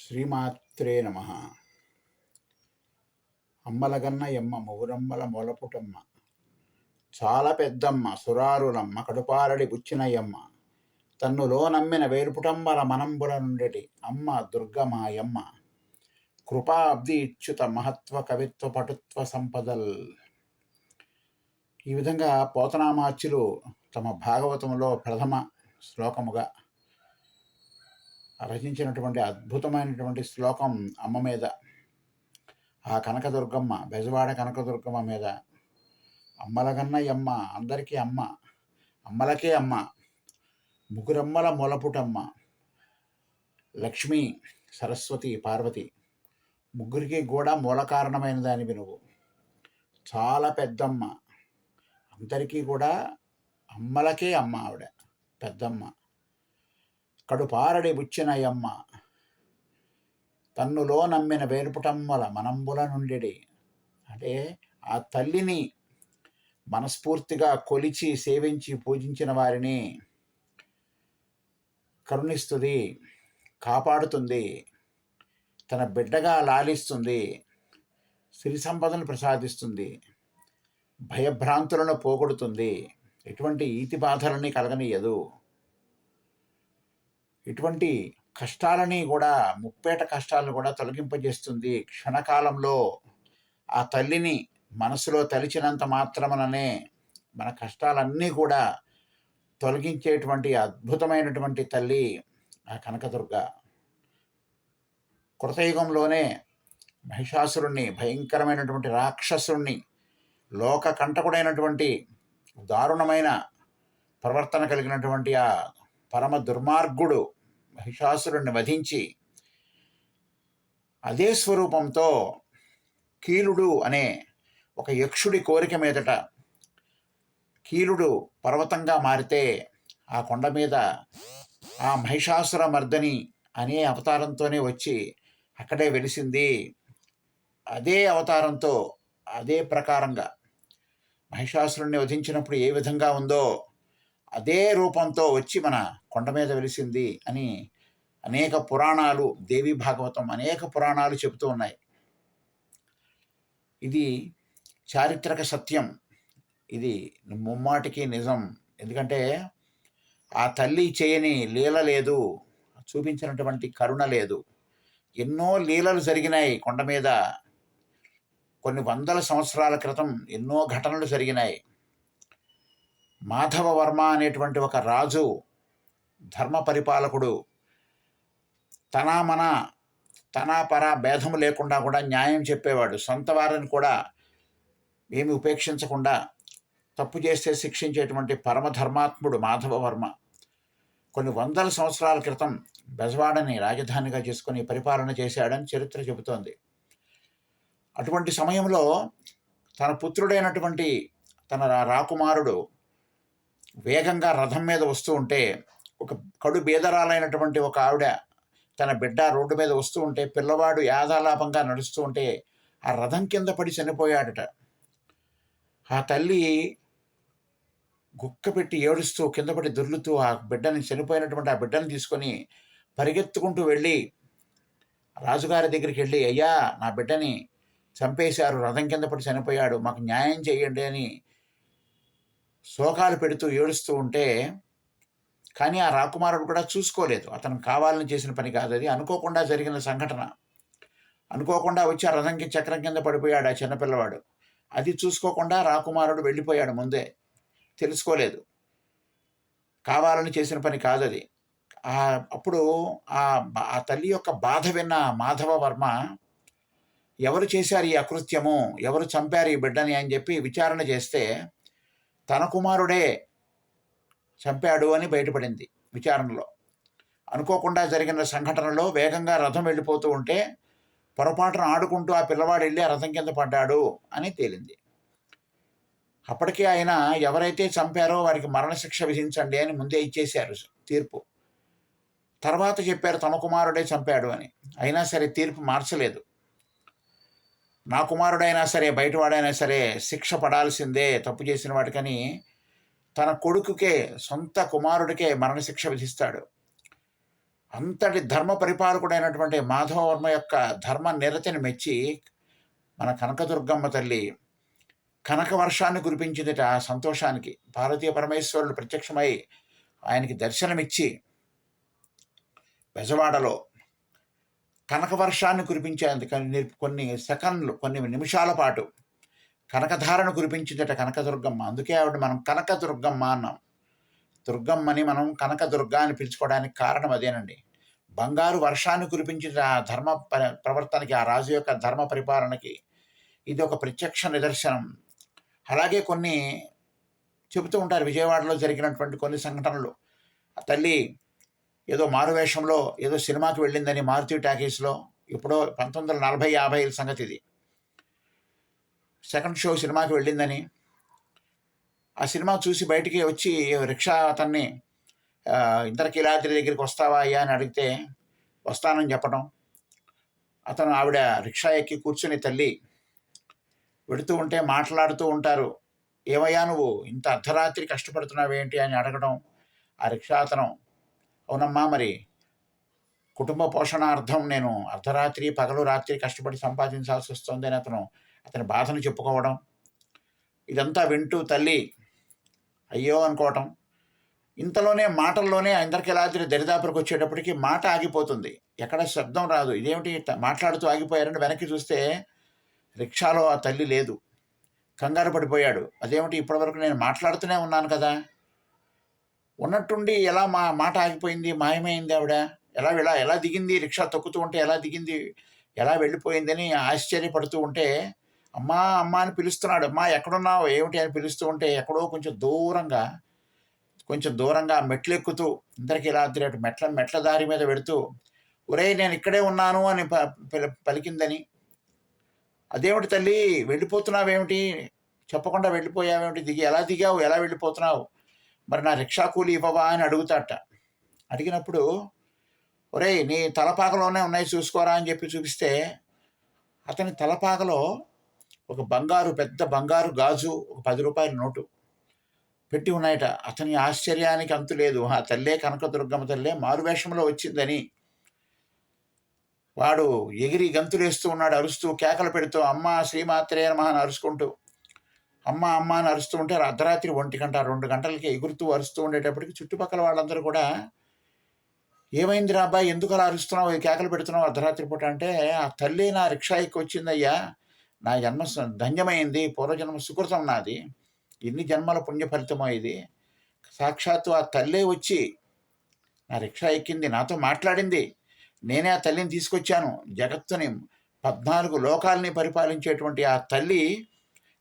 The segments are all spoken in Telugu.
శ్రీమాత్రే నమ. అమ్మలగన్న ఎమ్మ ముగురమ్మల మొలపుటమ్మ, చాలా పెద్దమ్మ సురారులమ్మ కడుపారడి బుచ్చినయమ్మ, తన్నులో నమ్మిన వేరుపుటంబల మనంబుల నుండెటి అమ్మ దుర్గమాయమ్మ, కృపా అబ్ది ఇచ్యుత మహత్వ కవిత్వ పటుత్వ సంపదల్. ఈ విధంగా పోతనామాచ్యులు తమ భాగవతంలో ప్రథమ శ్లోకముగా రచించినటువంటి అద్భుతమైనటువంటి శ్లోకం అమ్మ మీద, ఆ కనకదుర్గమ్మ, బెజవాడ కనకదుర్గమ్మ మీద. అమ్మలగన్న ఎమ్మ, అందరికీ అమ్మ, అమ్మలకే అమ్మ, ముగ్గురమ్మల మొలపుటమ్మ, లక్ష్మి, సరస్వతి, పార్వతి, ముగ్గురికి కూడా మూల కారణమైన దానివి నువ్వు. చాలా పెద్దమ్మ, అందరికీ కూడా అమ్మలకే అమ్మ, ఆవిడ పెద్దమ్మ. కడుపారడి బుచ్చినయమ్మ, తన్నులో నమ్మిన వేరుపుటమ్మల మనంబుల నుండెడి. అంటే ఆ తల్లిని మనస్ఫూర్తిగా కొలిచి సేవించి పూజించిన వారిని కరుణిస్తుంది, కాపాడుతుంది, తన బిడ్డగా లాలిస్తుంది, సిరి సంపదను ప్రసాదిస్తుంది, భయభ్రాంతులను పోగొడుతుంది, ఎటువంటి ఈతి బాధలని కలగనీయదు, ఇటువంటి కష్టాలని కూడా, ముప్పేట కష్టాలను కూడా తొలగింపజేస్తుంది. క్షణకాలంలో ఆ తల్లిని మనసులో తలిచినంత మాత్రమననే మన కష్టాలన్నీ కూడా తొలగించేటువంటి అద్భుతమైనటువంటి తల్లి ఆ కనకదుర్గ. కృతయుగంలోనే మహిషాసురుణ్ణి, భయంకరమైనటువంటి రాక్షసుణ్ణి, లోక కంటకుడైనటువంటి దారుణమైన ప్రవర్తన కలిగినటువంటి ఆ పరమ దుర్మార్గుడు మహిషాసురుణ్ణి వధించి అదే స్వరూపంతో కీలుడు అనే ఒక యక్షుడి కోరిక మీదట కీలుడు పర్వతంగా మారితే ఆ కొండ మీద ఆ మహిషాసుర మర్దని అనే అవతారంతోనే వచ్చి అక్కడే వెలిసింది. అదే అవతారంతో, అదే ప్రకారంగా మహిషాసురుణ్ణి వధించినప్పుడు ఏ విధంగా ఉందో అదే రూపంతో వచ్చి మన కొండ మీద వెలిసింది అని అనేక పురాణాలు, దేవి భాగవతం అనేక పురాణాలు చెబుతూ ఉన్నాయి. ఇది చారిత్రక సత్యం, ఇది ముమ్మాటికి నిజం. ఎందుకంటే ఆ తల్లి చేయని లీల లేదు, చూపించినటువంటి కరుణ లేదు. ఎన్నో లీలలు జరిగినాయి కొండ మీద. కొన్ని వందల సంవత్సరాల క్రితం ఎన్నో ఘటనలు జరిగినాయి. మాధవవర్మ అనేటువంటి ఒక రాజు, ధర్మ పరిపాలకుడు, తన పర భేదము లేకుండా కూడా న్యాయం చెప్పేవాడు. సొంత వారిని కూడా ఏమి ఉపేక్షించకుండా తప్పు చేస్తే శిక్షించేటువంటి పరమధర్మాత్ముడు మాధవవర్మ. కొన్ని వందల సంవత్సరాల క్రితం బెజవాడని రాజధానిగా చేసుకుని పరిపాలన చేశాడని చరిత్ర చెబుతోంది. అటువంటి సమయంలో తన పుత్రుడైనటువంటి తన రాకుమారుడు వేగంగా రథం మీద వస్తూ ఉంటే, ఒక కడు బీదరాలైనటువంటి ఒక ఆవిడ తన బిడ్డ రోడ్డు మీద వస్తూ ఉంటే, పిల్లవాడు యాదాలాపంగా నడుస్తూ ఉంటే ఆ రథం కింద పడి చనిపోయాడట. ఆ తల్లి గుక్క పెట్టి ఏడుస్తూ కింద పడి దొర్లుతూ ఆ బిడ్డని, చనిపోయినటువంటి ఆ బిడ్డని తీసుకొని పరిగెత్తుకుంటూ వెళ్ళి రాజుగారి దగ్గరికి వెళ్ళి, అయ్యా నా బిడ్డని చంపేశారు, రథం కింద పడి చనిపోయాడు, మాకు న్యాయం చేయండి అని శోకాలు పెడుతూ ఏడుస్తూ ఉంటే, కానీ ఆ రాకుమారుడు కూడా చూసుకోలేదు. అతను కావాలని చేసిన పని కాదు, అది అనుకోకుండా జరిగిన సంఘటన. అనుకోకుండా వచ్చి ఆ రథంకి చక్రం కింద పడిపోయాడు ఆ చిన్నపిల్లవాడు. అది చూసుకోకుండా రాకుమారుడు వెళ్ళిపోయాడు, ముందే తెలుసుకోలేదు. కావాలని చేసిన పని కాదు అది. అప్పుడు ఆ తల్లి యొక్క బాధ విన్న మాధవవర్మ, ఎవరు చేశారు ఈ అకృత్యము, ఎవరు చంపారు ఈ బిడ్డని అని చెప్పి విచారణ చేస్తే తన కుమారుడే చంపాడు అని బయటపడింది విచారణలో. అనుకోకుండా జరిగిన సంఘటనలో వేగంగా రథం వెళ్ళిపోతూ ఉంటే పొరపాటున ఆడుకుంటూ ఆ పిల్లవాడు వెళ్ళి ఆ రథం కింద పడ్డాడు అని తేలింది. అప్పటికే ఆయన ఎవరైతే చంపారో వారికి మరణశిక్ష విధించండి అని ముందే ఇచ్చేశారు తీర్పు. తర్వాత చెప్పారు తమ కుమారుడే చంపాడు అని. అయినా సరే తీర్పు మార్చలేదు. నా కుమారుడైనా సరే, బయటవాడైనా సరే శిక్ష పడాల్సిందే తప్పు చేసిన వాటికని తన కొడుకుకే, సొంత కుమారుడికే మరణశిక్ష విధిస్తాడు. అంతటి ధర్మ పరిపాలకుడైనటువంటి మాధవవర్మ యొక్క ధర్మ నిరతిని మెచ్చి మన కనకదుర్గమ్మ తల్లి కనక వర్షాన్ని కురిపించిందిట. ఆ సంతోషానికి పార్వతీ పరమేశ్వరులు ప్రత్యక్షమై ఆయనకి దర్శనమిచ్చి బెజవాడలో కనక వర్షాన్ని కురిపించేందుకు కొన్ని సెకండ్లు, కొన్ని నిమిషాల పాటు కనకధారను కురిపించిందట కనకదుర్గమ్మ. అందుకే ఆవిడ మనం కనకదుర్గమ్మ అన్నాం. దుర్గమ్మని మనం కనకదుర్గ అని పిలుచుకోవడానికి కారణం అదేనండి. బంగారు వర్షాన్ని కురిపించిన ఆ ధర్మ ప్రవర్తనకి, ఆ రాజు యొక్క ధర్మ పరిపాలనకి ఇది ఒక ప్రత్యక్ష నిదర్శనం. అలాగే కొన్ని చెబుతూ ఉంటారు విజయవాడలో జరిగినటువంటి కొన్ని సంఘటనలు. ఆ తల్లి ఏదో మారువేషంలో ఏదో సినిమాకి వెళ్ళిందని మారుతి టాకీస్లో, ఎప్పుడో 1940-50 సంగతి ఇది. సెకండ్ షో సినిమాకి వెళ్ళిందని, ఆ సినిమా చూసి బయటికి వచ్చి రిక్షా అతన్ని ఇంద్రకీలాద్రి దగ్గరికి వస్తావా అయ్యా అని అడిగితే వస్తానని చెప్పడం. అతను ఆవిడ రిక్షా ఎక్కి కూర్చుని తల్లి వెడుతూ ఉంటే మాట్లాడుతూ ఉంటారు. ఏమయ్యా నువ్వు ఇంత అర్ధరాత్రి కష్టపడుతున్నావేంటి అని అడగడం. ఆ రిక్షా అతను అవునమ్మా మరి కుటుంబ పోషణార్థం నేను అర్ధరాత్రి పగలు రాత్రి కష్టపడి సంపాదించాల్సి వస్తుంది అని అతని బాధను చెప్పుకోవడం. ఇదంతా వింటూ తల్లి అయ్యో అనుకోవటం. ఇంతలోనే మాటల్లోనే ఇంద్రకీలాద్రి దరిదాపులకు వచ్చేటప్పటికి మాట ఆగిపోతుంది, ఎక్కడ శబ్దం రాదు. ఇదేమిటి మాట్లాడుతూ ఆగిపోయారని వెనక్కి చూస్తే రిక్షాలో ఆ తల్లి లేదు. కంగారు పడిపోయాడు. అదేమిటి ఇప్పటివరకు నేను మాట్లాడుతూనే ఉన్నాను కదా, ఉన్నట్టుండి ఎలా మాట ఆగిపోయింది, మాయమైంది ఆవిడ, ఎలా దిగింది, రిక్షా తొక్కుతూ ఉంటే ఎలా దిగింది, ఎలా వెళ్ళిపోయిందని ఆశ్చర్యపడుతూ ఉంటే అమ్మా అమ్మా అని పిలుస్తున్నాడు. అమ్మా ఎక్కడున్నావు ఏమిటి అని పిలుస్తూ ఉంటే ఎక్కడో కొంచెం దూరంగా మెట్లు ఎక్కుతూ ఇంద్రకీలాద్రి అటు మెట్ల దారి మీద పెడుతూ ఒరేయ్ నేను ఇక్కడే ఉన్నాను అని పలికిందని. అదేమిటి తల్లి వెళ్ళిపోతున్నావేమిటి, చెప్పకుండా వెళ్ళిపోయావేమిటి, ఎలా దిగావు, ఎలా వెళ్ళిపోతున్నావు, మరి నా రిక్షా కూలి ఇవ్వవా అని అడుగుతాట. అడిగినప్పుడు ఒరేయ్ నీ తలపాకలోనే ఉన్నాయి చూసుకోరా అని చెప్పి చూపిస్తే అతని తలపాకలో ఒక పెద్ద బంగారు గాజు, ఒక 10 రూపాయల నోటు పెట్టి ఉన్నాయట. అతని ఆశ్చర్యానికి అంతు లేదు. ఆ తల్లే కనకదుర్గమ్మ తల్లే మారువేషంలో వచ్చిందని. వాడు ఎగిరి గంతులేస్తూ ఉన్నాడు, అరుస్తూ కేకలు పెడుతూ అమ్మ శ్రీమాత్రే నమః అని అరుచుకుంటూ అమ్మ అమ్మ అని అరుస్తూ ఉంటే అర్ధరాత్రి 1 గంట 2 గంటలకి ఎగురుతూ అరుస్తూ ఉండేటప్పటికి చుట్టుపక్కల వాళ్ళందరూ కూడా ఏమైందిరా అబ్బాయి ఎందుకు అలా అరుస్తున్నావు, కేకలు పెడుతున్నావు అర్ధరాత్రి పూట అంటే, ఆ తల్లి నా రిక్షా ఎక్కి వచ్చిందయ్యా, నా జన్మ ధన్యమైంది, పూర్వజన్మ సుకృతం నాది, ఎన్ని జన్మల పుణ్య ఫలితమో ఇది, సాక్షాత్తు ఆ తల్లే వచ్చి నా రిక్షా ఎక్కింది, నాతో మాట్లాడింది, నేనే ఆ తల్లిని తీసుకొచ్చాను. జగత్తుని 14 లోకాలని పరిపాలించేటువంటి ఆ తల్లి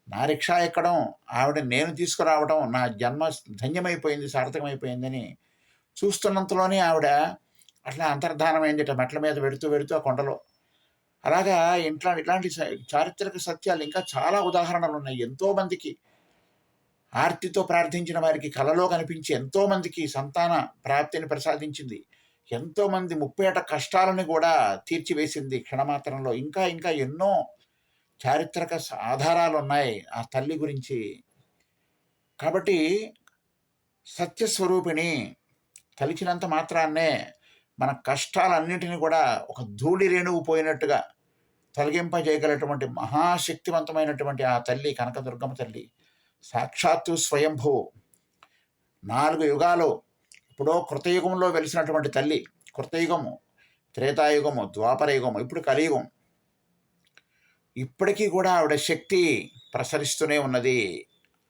నా రిక్షా ఎక్కడం, ఆవిడ నేను తీసుకురావడం, నా జన్మ ధన్యమైపోయింది, సార్థకమైపోయిందని చూస్తున్నంతలోనే ఆవిడ అట్లా అంతర్ధానమైందిట మెట్ల మీద వెడుతూ ఆ కొండలో. అలాగా ఇట్లాంటి చారిత్రక సత్యాలు ఇంకా చాలా ఉదాహరణలు ఉన్నాయి. ఎంతోమందికి ఆర్తితో ప్రార్థించిన వారికి కలలో కనిపించి ఎంతోమందికి సంతాన ప్రాప్తిని ప్రసాదించింది. ఎంతోమంది ముప్పేట కష్టాలను కూడా తీర్చివేసింది క్షణమాత్రంలో. ఇంకా ఎన్నో చారిత్రక ఆధారాలు ఉన్నాయి ఆ తల్లి గురించి. కాబట్టి సత్యస్వరూపిణి తలిచినంత మాత్రాన్నే మన కష్టాలన్నింటినీ కూడా ఒక ధూళి రేణువు పోయినట్టుగా తొలగింపజేయగలటువంటి మహాశక్తివంతమైనటువంటి ఆ తల్లి కనకదుర్గమ్మ తల్లి సాక్షాత్తు స్వయంభూ 4 యుగాలు ఇప్పుడో కృతయుగంలో వెలిసినటువంటి తల్లి. కృతయుగము, త్రేతాయుగము, ద్వాపరయుగము, ఇప్పుడు కలియుగం. ఇప్పటికీ కూడా ఆవిడ శక్తి ప్రసరిస్తూనే ఉన్నది.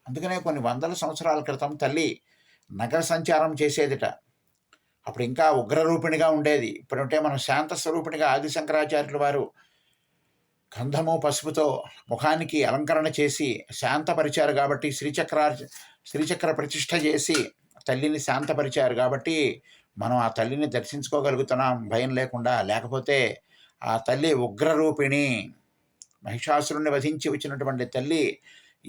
అందుకనే కొన్ని వందల సంవత్సరాల క్రితం తల్లి నగర సంచారం చేసేదిట. అప్పుడు ఇంకా ఉగ్రరూపిణిగా ఉండేది. ఇప్పుడంటే మనం శాంత స్వరూపిణిగా ఆది శంకరాచార్యుల వారు గంధము పసుపుతో ముఖానికి అలంకరణ చేసి శాంతపరిచారు కాబట్టి, శ్రీచక్ర ప్రతిష్ఠ చేసి తల్లిని శాంతపరిచారు కాబట్టి మనం ఆ తల్లిని దర్శించుకోగలుగుతున్నాం భయం లేకుండా. లేకపోతే ఆ తల్లి ఉగ్రరూపిణి, మహిషాసురుణ్ణి వధించి వచ్చినటువంటి తల్లి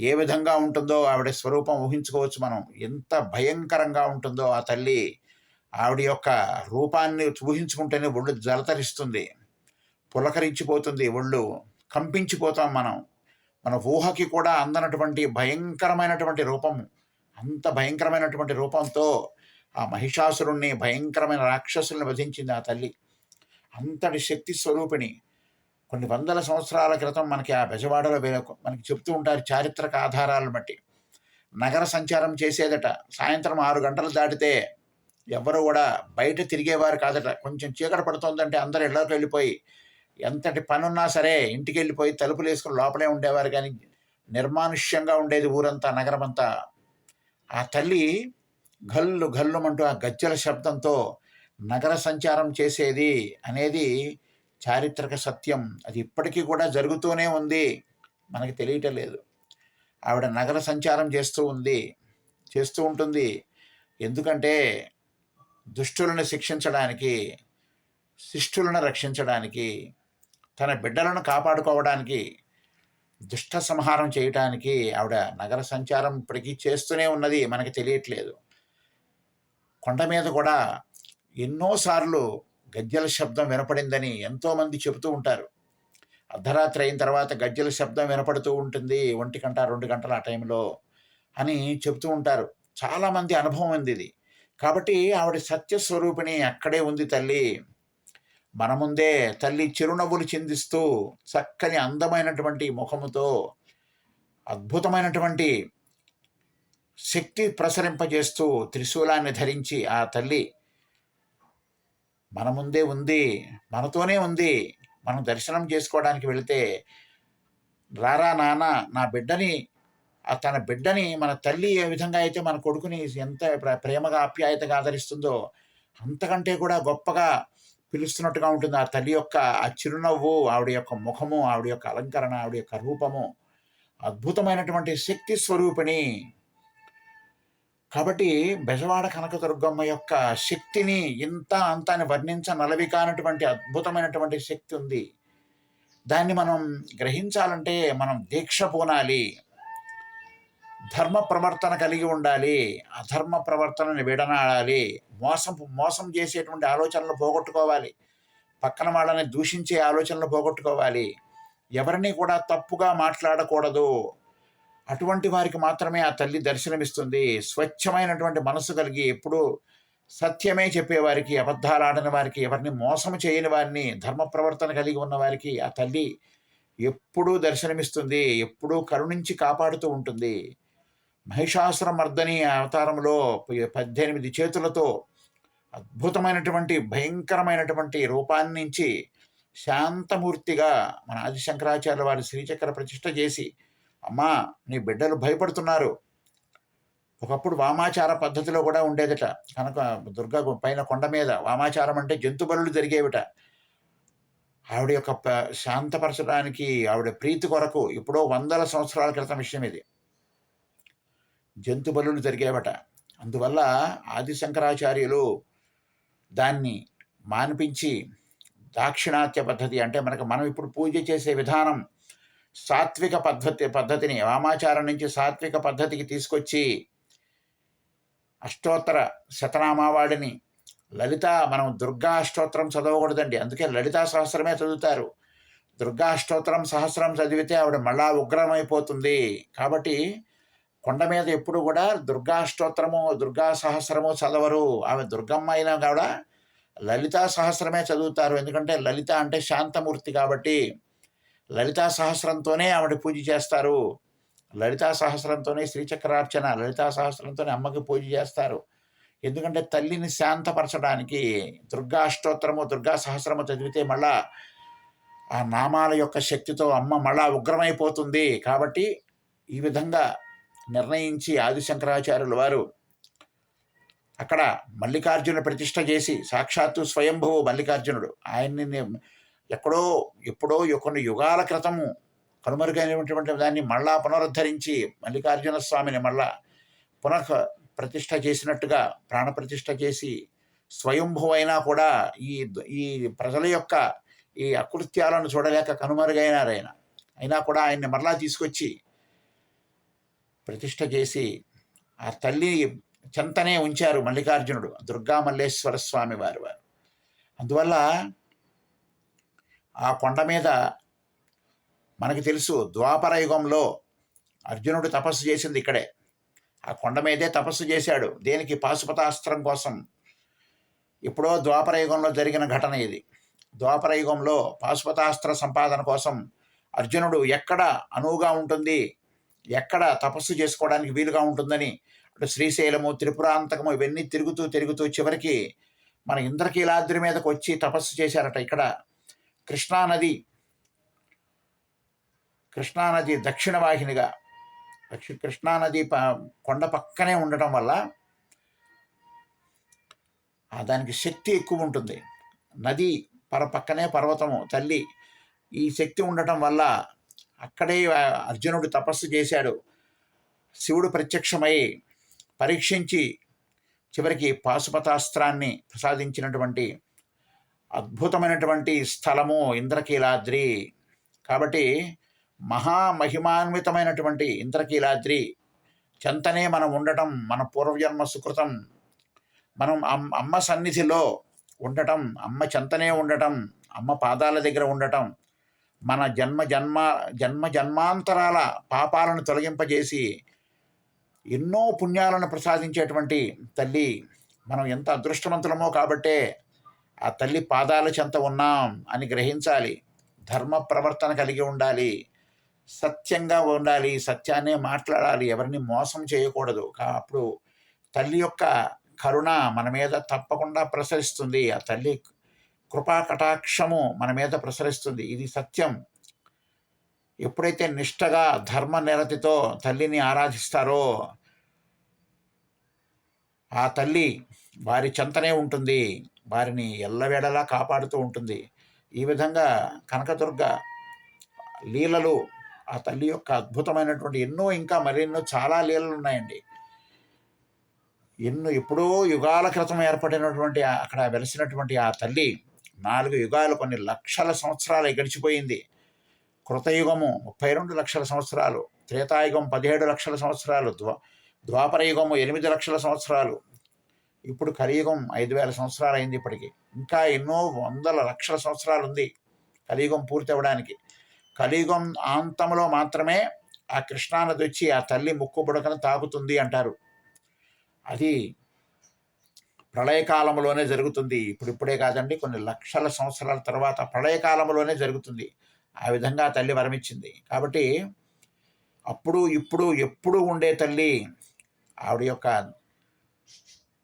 ఏ విధంగా ఉంటుందో ఆవిడ స్వరూపం ఊహించుకోవచ్చు మనం. ఎంత భయంకరంగా ఉంటుందో ఆ తల్లి. ఆవిడ యొక్క రూపాన్ని ఊహించుకుంటేనే ఒళ్ళు జలతరిస్తుంది, పులకరించిపోతుంది, ఒళ్ళు కంపించిపోతాం మనం. మన ఊహకి కూడా అందనటువంటి భయంకరమైనటువంటి రూపము. అంత భయంకరమైనటువంటి రూపంతో ఆ మహిషాసురుణ్ణి, భయంకరమైన రాక్షసుల్ని వధించింది ఆ తల్లి. అంతటి శక్తి స్వరూపిణి. కొన్ని వందల సంవత్సరాల క్రితం మనకి ఆ బెజవాడలో మనకి చెప్తూ ఉంటారు చారిత్రక ఆధారాలను బట్టి. నగర సంచారం చేసేదట. సాయంత్రం 6 గంటలు దాటితే ఎవ్వరు కూడా బయట తిరిగేవారు కాదట. కొంచెం చీకటి పడుతోందంటే అందరూ ఇళ్ళకి వెళ్ళిపోయి, ఎంతటి పనున్నా సరే ఇంటికెళ్ళిపోయి తలుపులేసుకొని లోపలే ఉండేవారు కానీ, నిర్మానుష్యంగా ఉండేది ఊరంతా, నగరమంతా. ఆ తల్లి ఘల్లు ఘల్లుమంటూ ఆ గజ్జెల శబ్దంతో నగర సంచారం చేసేది అనేది చారిత్రక సత్యం. అది ఇప్పటికీ కూడా జరుగుతూనే ఉంది, మనకి తెలియటం లేదు. ఆవిడ నగర సంచారం చేస్తూ ఉంటుంది. ఎందుకంటే దుష్టులను శిక్షించడానికి, శిష్టులను రక్షించడానికి, తన బిడ్డలను కాపాడుకోవడానికి, దుష్ట సంహారం చేయటానికి ఆవిడ నగర సంచారం ఇప్పటికీ చేస్తూనే ఉన్నది, మనకి తెలియట్లేదు. కొండ మీద కూడా ఎన్నోసార్లు గజ్జెల శబ్దం వినపడిందని ఎంతోమంది చెబుతూ ఉంటారు. అర్ధరాత్రి అయిన తర్వాత గజ్జెల శబ్దం వినపడుతూ ఉంటుంది 1 గంట 2 గంటల ఆ టైంలో అని చెబుతూ ఉంటారు. చాలామంది అనుభవం ఉంది ఇది. కాబట్టి ఆవిడ సత్యస్వరూపిణి అక్కడే ఉంది తల్లి. మన ముందే తల్లి చిరునవ్వులు చిందిస్తూ చక్కని అందమైనటువంటి ముఖముతో అద్భుతమైనటువంటి శక్తి ప్రసరింపజేస్తూ త్రిశూలాన్ని ధరించి ఆ తల్లి మన ముందే ఉంది, మనతోనే ఉంది. మనం దర్శనం చేసుకోవడానికి వెళితే, రారా నాన్న నా బిడ్డని, తన బిడ్డని మన తల్లి ఏ విధంగా అయితే మన కొడుకుని ఎంత ప్రేమగా ఆప్యాయతగా ఆదరిస్తుందో అంతకంటే కూడా గొప్పగా పిలుస్తున్నట్టుగా ఉంటుంది ఆ తల్లి యొక్క ఆ చిరునవ్వు, ఆవిడ యొక్క ముఖము, ఆవిడ యొక్క అలంకరణ, ఆవిడ యొక్క రూపము అద్భుతమైనటువంటి శక్తి స్వరూపిణి. కాబట్టి బెజవాడ కనకదుర్గమ్మ యొక్క శక్తిని ఇంత అంత అని వర్ణించనలవి కానటువంటి అద్భుతమైనటువంటి శక్తి ఉంది. దాన్ని మనం గ్రహించాలంటే మనం దీక్ష పూనాలి, ధర్మ ప్రవర్తన కలిగి ఉండాలి, అధర్మ ప్రవర్తనని విడనాడాలి, మోసం చేసేటువంటి ఆలోచనలు పోగొట్టుకోవాలి, పక్కన వాళ్ళని దూషించే ఆలోచనలు పోగొట్టుకోవాలి, ఎవరిని కూడా తప్పుగా మాట్లాడకూడదు. అటువంటి వారికి మాత్రమే ఆ తల్లి దర్శనమిస్తుంది. స్వచ్ఛమైనటువంటి మనసు కలిగి ఎప్పుడూ సత్యమే చెప్పేవారికి, అబద్ధాలాడని వారికి, ఎవరిని మోసం చేయని వారిని, ధర్మ ప్రవర్తన కలిగి ఉన్న వారికి ఆ తల్లి ఎప్పుడూ దర్శనమిస్తుంది, ఎప్పుడూ కరుణించి కాపాడుతూ ఉంటుంది. మహిషాసురమర్దని అవతారంలో 18 చేతులతో అద్భుతమైనటువంటి భయంకరమైనటువంటి రూపాన్నించి శాంతమూర్తిగా మన ఆదిశంకరాచార్యుల వారి శ్రీచక్ర ప్రతిష్ఠ చేసి, అమ్మా నీ బిడ్డలు భయపడుతున్నారు. ఒకప్పుడు వామాచార పద్ధతిలో కూడా ఉండేదట. కనుక దుర్గా పైన కొండ మీద వామాచారం అంటే జంతు బలులు జరిగేవిట. ఆవిడ యొక్క శాంతపరచడానికి, ఆవిడ ప్రీతి కొరకు ఎప్పుడో వందల సంవత్సరాల క్రితం విషయం ఇది. జంతు బలులు జరిగేవట. అందువల్ల ఆదిశంకరాచార్యులు దాన్ని మాన్పించి దాక్షిణాత్య పద్ధతి అంటే మనం ఇప్పుడు పూజ చేసే విధానం సాత్విక పద్ధతిని వామాచారం నుంచి సాత్విక పద్ధతికి తీసుకొచ్చి అష్టోత్తర శతనామావాడిని మనం దుర్గా అష్టోత్తరం చదవకూడదండి. అందుకే లలితా సహస్రమే చదువుతారు. దుర్గా అష్టోత్తరం సహస్రం చదివితే ఆవిడ మళ్ళా ఉగ్రమైపోతుంది. కాబట్టి కొండ మీద ఎప్పుడు కూడా దుర్గా అష్టోత్తరము, దుర్గా సహస్రము చదవరు. ఆమె దుర్గమ్మ అయినా కూడా లలితా సహస్రమే చదువుతారు. ఎందుకంటే లలిత అంటే శాంతమూర్తి కాబట్టి లలితా సహస్రంతోనే ఆవిడ పూజ చేస్తారు. లలితా సహస్రంతోనే శ్రీచక్రార్చన, లలితా సహస్రంతోనే అమ్మకి పూజ చేస్తారు. ఎందుకంటే తల్లిని శాంతపరచడానికి దుర్గా అష్టోత్తరము, దుర్గా సహస్రము చదివితే మళ్ళా ఆ నామాల యొక్క శక్తితో అమ్మ మళ్ళా ఉగ్రమైపోతుంది. కాబట్టి ఈ విధంగా నిర్ణయించి ఆదిశంకరాచార్యుల వారు అక్కడ మల్లికార్జున ప్రతిష్ఠ చేసి, సాక్షాత్తు స్వయంభువు మల్లికార్జునుడు ఆయన్ని ఎప్పుడో కొన్ని యుగాల క్రితము కనుమరుగైనటువంటి దాన్ని మళ్ళా పునరుద్ధరించి మల్లికార్జున స్వామిని మళ్ళా ప్రతిష్ఠ చేసినట్టుగా ప్రాణప్రతిష్ఠ చేసి, స్వయంభువు అయినా కూడా ఈ ప్రజల యొక్క ఈ అకృత్యాలను చూడలేక కనుమరుగైనారాయన. అయినా కూడా ఆయన్ని మరలా తీసుకొచ్చి ప్రతిష్ఠ చేసి ఆ తల్లి చెంతనే ఉంచారు మల్లికార్జునుడు, దుర్గా మల్లేశ్వర స్వామి వారు. అందువల్ల ఆ కొండ మీద మనకి తెలుసు ద్వాపర యుగంలో అర్జునుడు తపస్సు చేసింది ఇక్కడే. ఆ కొండ మీదే తపస్సు చేశాడు. దేనికి? పాశుపతాస్త్రం కోసం. ఎప్పుడో ద్వాపరయుగంలో జరిగిన ఘటన ఇది. ద్వాపరయుగంలో పాశుపతాస్త్ర సంపాదన కోసం అర్జునుడు ఎక్కడ అనువుగా ఉంటుంది, ఎక్కడ తపస్సు చేసుకోవడానికి వీలుగా ఉంటుందని అటు శ్రీశైలము, త్రిపురాంతకము ఇవన్నీ తిరుగుతూ తిరుగుతూ చివరికి మన ఇంద్రకీలాద్రి మీదకు వచ్చి తపస్సు చేశారట. ఇక్కడ కృష్ణానది కృష్ణానది దక్షిణ వాహినిగా కృష్ణానది కొండ పక్కనే ఉండటం వల్ల దానికి శక్తి ఎక్కువ ఉంటుంది. నది పక్కనే పర్వతము తల్లి. ఈ శక్తి ఉండటం వల్ల అక్కడే అర్జునుడు తపస్సు చేశాడు. శివుడు ప్రత్యక్షమై పరీక్షించి చివరికి పాశుపతాస్త్రాన్ని ప్రసాదించినటువంటి అద్భుతమైనటువంటి స్థలము ఇంద్రకీలాద్రి. కాబట్టి మహామహిమాన్వితమైనటువంటి ఇంద్రకీలాద్రి చెంతనే మనం ఉండటం మన పూర్వజన్మ సుకృతం. మనం అమ్మ సన్నిధిలో ఉండటం, అమ్మ చెంతనే ఉండటం, అమ్మ పాదాల దగ్గర ఉండటం మన జన్మాంతరాల పాపాలను తొలగింపజేసి ఎన్నో పుణ్యాలను ప్రసాదించేటువంటి తల్లి. మనం ఎంత అదృష్టవంతులమో కాబట్టే ఆ తల్లి పాదాల చెంత ఉన్నాం అని గ్రహించాలి. ధర్మ ప్రవర్తన కలిగి ఉండాలి, సత్యంగా ఉండాలి, సత్యాన్నే మాట్లాడాలి, ఎవరిని మోసం చేయకూడదు. అప్పుడు తల్లి యొక్క కరుణ మన మీద తప్పకుండా ప్రసరిస్తుంది. ఆ తల్లి కృపా కటాక్షము మన మీద ప్రసరిస్తుంది. ఇది సత్యం. ఎప్పుడైతే నిష్టగా ధర్మ నిరతితో తల్లిని ఆరాధిస్తారో ఆ తల్లి వారి చెంతనే ఉంటుంది, వారిని ఎల్లవేళలా కాపాడుతూ ఉంటుంది. ఈ విధంగా కనకదుర్గ లీలలు, ఆ తల్లి యొక్క అద్భుతమైనటువంటి ఇంకా మరెన్నో చాలా లీలలు ఉన్నాయండి. ఎప్పుడో యుగాల క్రితం ఏర్పడినటువంటి అక్కడ వెలిసినటువంటి ఆ తల్లి 4 యుగాలు, కొన్ని లక్షల సంవత్సరాలు గడిచిపోయింది. కృతయుగము 32 లక్షల సంవత్సరాలు, త్రేతాయుగం 17 లక్షల సంవత్సరాలు, ద్వాపరయుగము 8 లక్షల సంవత్సరాలు, ఇప్పుడు కలియుగం 5000 సంవత్సరాలు అయింది. ఇప్పటికి ఇంకా ఎన్నో వందల లక్షల సంవత్సరాలు ఉంది కలియుగం పూర్తి అవ్వడానికి. కలియుగం అంతంలో మాత్రమే ఆ కృష్ణానది వచ్చి ఆ తల్లి ముక్కు బుడకను తాకుతుంది అంటారు. అది ప్రళయకాలంలోనే జరుగుతుంది. ఇప్పుడే కాదండి, కొన్ని లక్షల సంవత్సరాల తర్వాత ప్రళయకాలంలోనే జరుగుతుంది. ఆ విధంగా తల్లి వరమిచ్చింది. కాబట్టి అప్పుడు ఇప్పుడు ఎప్పుడు ఉండే తల్లి ఆవిడ యొక్క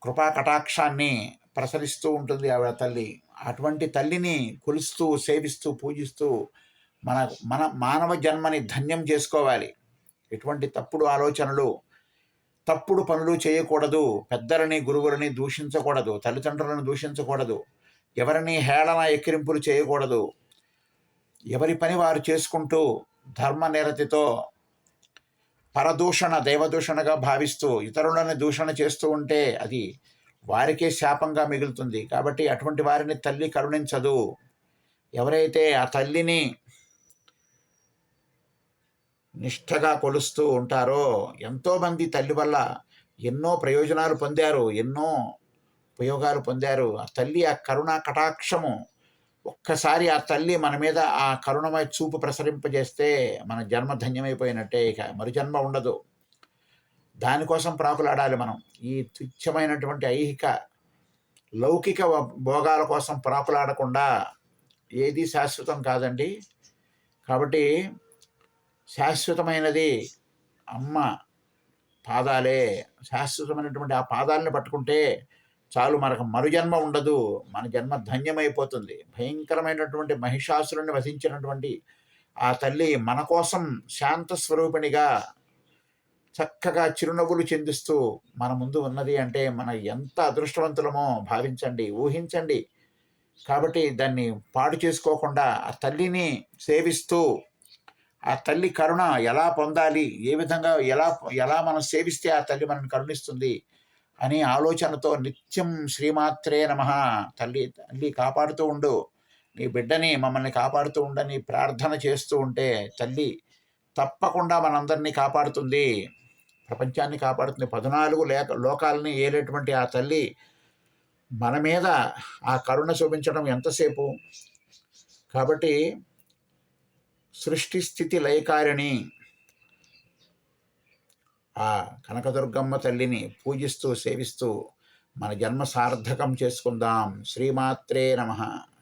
కృపా కటాక్షాన్ని ప్రసరిస్తూ ఉంటుంది ఆవిడ తల్లి. అటువంటి తల్లిని కొలుస్తూ, సేవిస్తూ, పూజిస్తూ మన మానవ జన్మని ధన్యం చేసుకోవాలి. ఎటువంటి తప్పుడు ఆలోచనలు, తప్పుడు పనులు చేయకూడదు. పెద్దలని, గురువులని దూషించకూడదు, తల్లిదండ్రులను దూషించకూడదు, ఎవరిని హేళన ఎక్కిరింపులు చేయకూడదు. ఎవరి పని వారు చేసుకుంటూ ధర్మ నిరతితో పరదూషణ దైవదూషణగా భావిస్తూ ఇతరులను దూషణ చేస్తూ ఉంటే అది వారికే శాపంగా మిగులుతుంది. కాబట్టి అటువంటి వారిని తల్లి కరుణించదు. ఎవరైతే ఆ తల్లిని నిష్ఠగా కొలుస్తూ ఉంటారో ఎంతోమంది తల్లి వల్ల ఎన్నో ప్రయోజనాలు పొందారు, ఎన్నో ఉపయోగాలు పొందారు. ఆ తల్లి ఆ కరుణా కటాక్షము ఒక్కసారి ఆ తల్లి మన మీద ఆ కరుణమయ చూపు ప్రసరింపజేస్తే మన జన్మ ధన్యమైపోయినట్టే. ఇక మరుజన్మ ఉండదు. దానికోసం ప్రాకులాడాలి మనం. ఈ తుచ్చమైనటువంటి ఐహిక లౌకిక భోగాల కోసం ప్రాకులాడకుండా ఏది శాశ్వతం కాదండి. కాబట్టి శాశ్వతమైనది అమ్మ పాదాలే. శాశ్వతమైనటువంటి ఆ పాదాలను పట్టుకుంటే చాలు, మనకు మరుజన్మ ఉండదు, మన జన్మ ధన్యమైపోతుంది. భయంకరమైనటువంటి మహిషాసురుని వధించినటువంటి ఆ తల్లి మన కోసం శాంత స్వరూపిణిగా చక్కగా చిరునవ్వులు చిందిస్తూ మన ముందు ఉన్నది అంటే మన ఎంత అదృష్టవంతులమో భావించండి, ఊహించండి. కాబట్టి దాన్ని పాడు చేసుకోకుండా ఆ తల్లిని సేవిస్తూ ఆ తల్లి కరుణ ఎలా పొందాలి, ఏ విధంగా ఎలా మనం సేవిస్తే ఆ తల్లి మనల్ని కరుణిస్తుంది అనే ఆలోచనతో నిత్యం శ్రీమాత్రే నమః, తల్లి కాపాడుతూ ఉండు, నీ బిడ్డని మమ్మల్ని కాపాడుతూ ఉండని ప్రార్థన చేస్తూ ఉంటే తల్లి తప్పకుండా మనందరినీ కాపాడుతుంది, ప్రపంచాన్ని కాపాడుతుంది. 14 లోకాలని ఏలేటువంటి ఆ తల్లి మన మీద ఆ కరుణ చూపించడం ఎంతసేపు. కాబట్టి సృష్టి స్థితి లయకారిణి, ఆ కనకదుర్గమ్మ తల్లిని పూజిస్తూ, సేవిస్తూ మన జన్మ సార్థకం చేసుకుందాం. శ్రీమాత్రే నమః.